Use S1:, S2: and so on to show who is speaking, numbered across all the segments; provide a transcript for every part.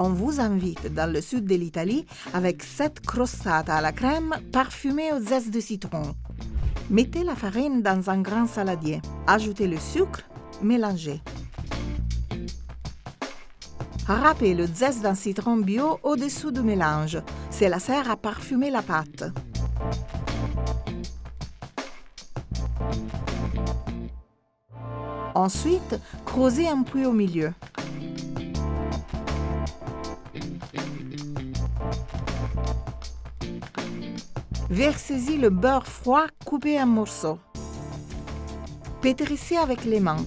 S1: On vous invite dans le sud de l'Italie avec cette crostata à la crème parfumée aux zestes de citron. Mettez la farine dans un grand saladier. Ajoutez le sucre, mélangez. Râpez le zeste d'un citron bio au-dessous du mélange. Cela sert à parfumer la pâte. Ensuite, creusez un puits au milieu. Versez-y le beurre froid coupé en morceaux. Pétrissez avec les mains.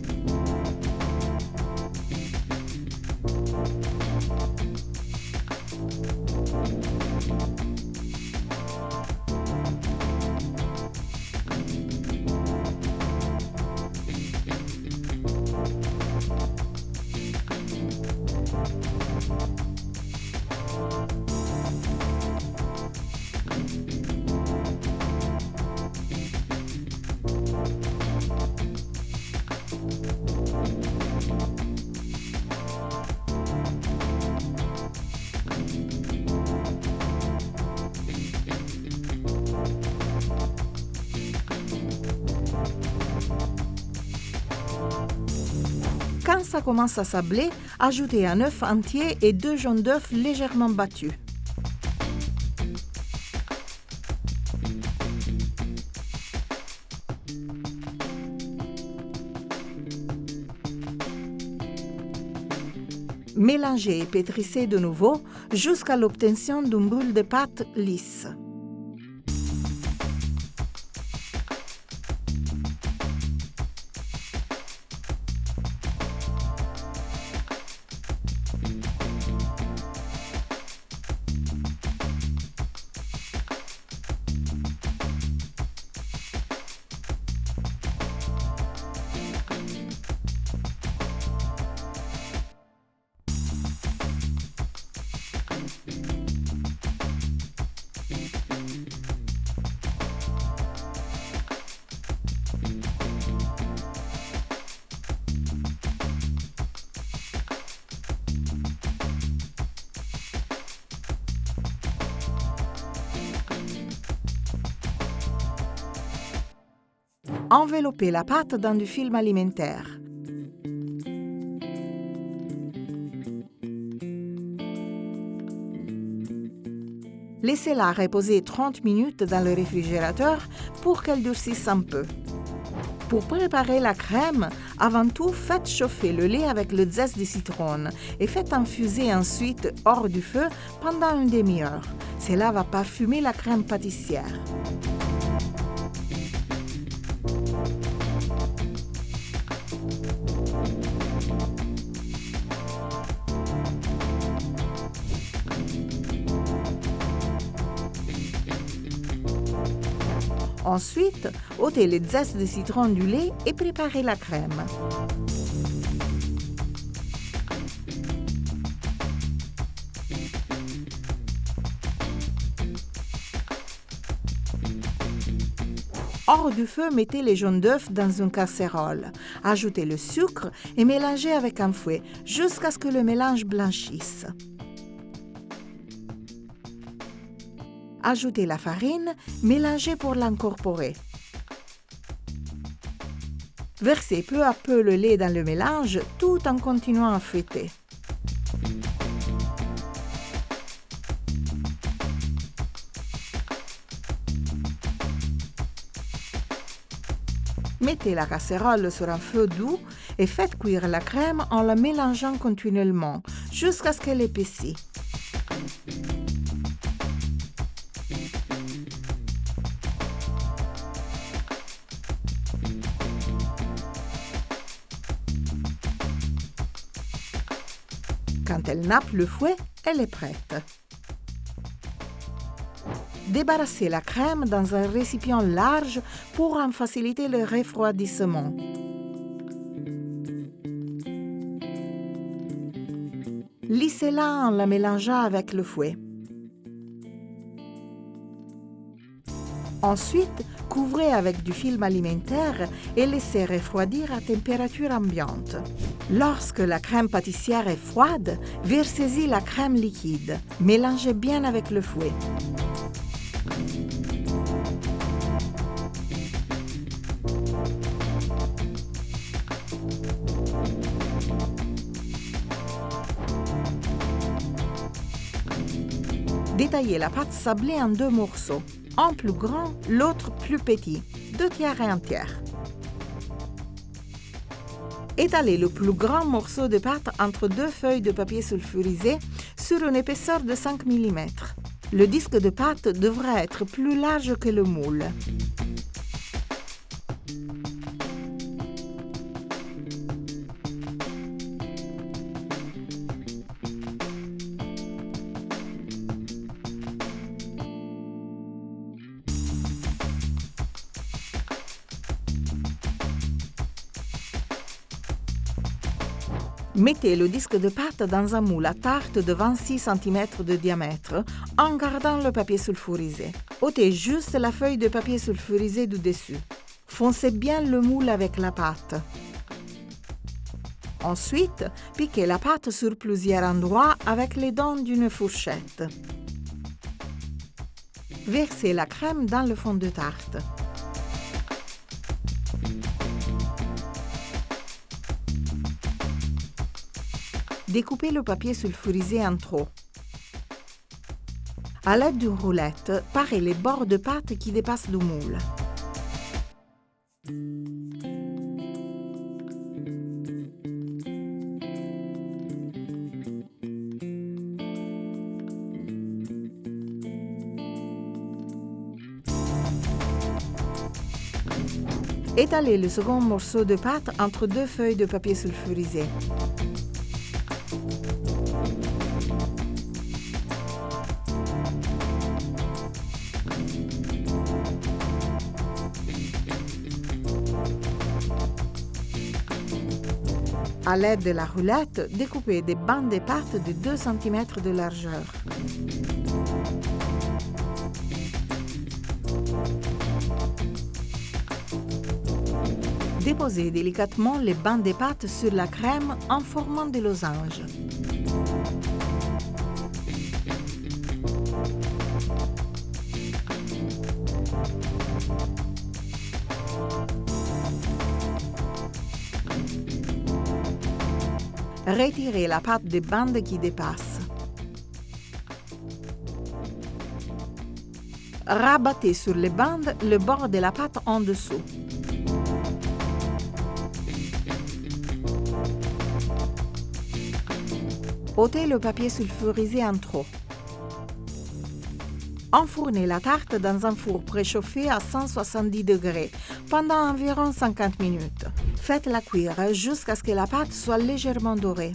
S1: Quand ça commence à sabler, ajoutez un œuf entier et 2 jaunes d'œufs légèrement battus. Mélangez et pétrissez de nouveau jusqu'à l'obtention d'une boule de pâte lisse. Enveloppez la pâte dans du film alimentaire. Laissez-la reposer 30 minutes dans le réfrigérateur pour qu'elle durcisse un peu. Pour préparer la crème, avant tout, faites chauffer le lait avec le zeste de citron et faites infuser ensuite hors du feu pendant une demi-heure. Cela va parfumer la crème pâtissière. Ensuite, ôtez les zestes de citron du lait et préparez la crème. Hors du feu, mettez les jaunes d'œufs dans une casserole. Ajoutez le sucre et mélangez avec un fouet jusqu'à ce que le mélange blanchisse. Ajoutez la farine, mélangez pour l'incorporer. Versez peu à peu le lait dans le mélange tout en continuant à fouetter. Mettez la casserole sur un feu doux et faites cuire la crème en la mélangeant continuellement jusqu'à ce qu'elle épaississe. Quand elle nappe le fouet, elle est prête. Débarrassez la crème dans un récipient large pour en faciliter le refroidissement. Lissez-la en la mélangeant avec le fouet. Ensuite, couvrez avec du film alimentaire et laissez refroidir à température ambiante. Lorsque la crème pâtissière est froide, versez-y la crème liquide. Mélangez bien avec le fouet. Détaillez la pâte sablée en 2 morceaux, un plus grand, l'autre plus petit, 2 tiers et 1 tiers. Étalez le plus grand morceau de pâte entre 2 feuilles de papier sulfurisé sur une épaisseur de 5 mm. Le disque de pâte devrait être plus large que le moule. Mettez le disque de pâte dans un moule à tarte de 26 cm de diamètre en gardant le papier sulfurisé. Ôtez juste la feuille de papier sulfurisé du dessus. Foncez bien le moule avec la pâte. Ensuite, piquez la pâte sur plusieurs endroits avec les dents d'une fourchette. Versez la crème dans le fond de tarte. Découpez le papier sulfurisé en trop. À l'aide d'une roulette, parez les bords de pâte qui dépassent du moule. Étalez le second morceau de pâte entre 2 feuilles de papier sulfurisé. À l'aide de la roulette, découpez des bandes de pâte de 2 cm de largeur. Déposez délicatement les bandes de pâte sur la crème en formant des losanges. Retirez la pâte des bandes qui dépassent. Rabattez sur les bandes le bord de la pâte en dessous. Ôtez le papier sulfurisé en trop. Enfournez la tarte dans un four préchauffé à 170 degrés pendant environ 50 minutes. Faites-la cuire jusqu'à ce que la pâte soit légèrement dorée.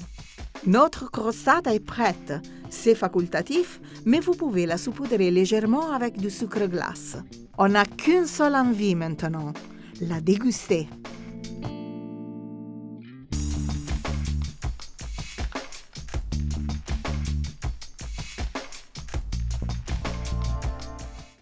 S1: Notre crostata est prête. C'est facultatif, mais vous pouvez la saupoudrer légèrement avec du sucre glace. On n'a qu'une seule envie maintenant, la déguster.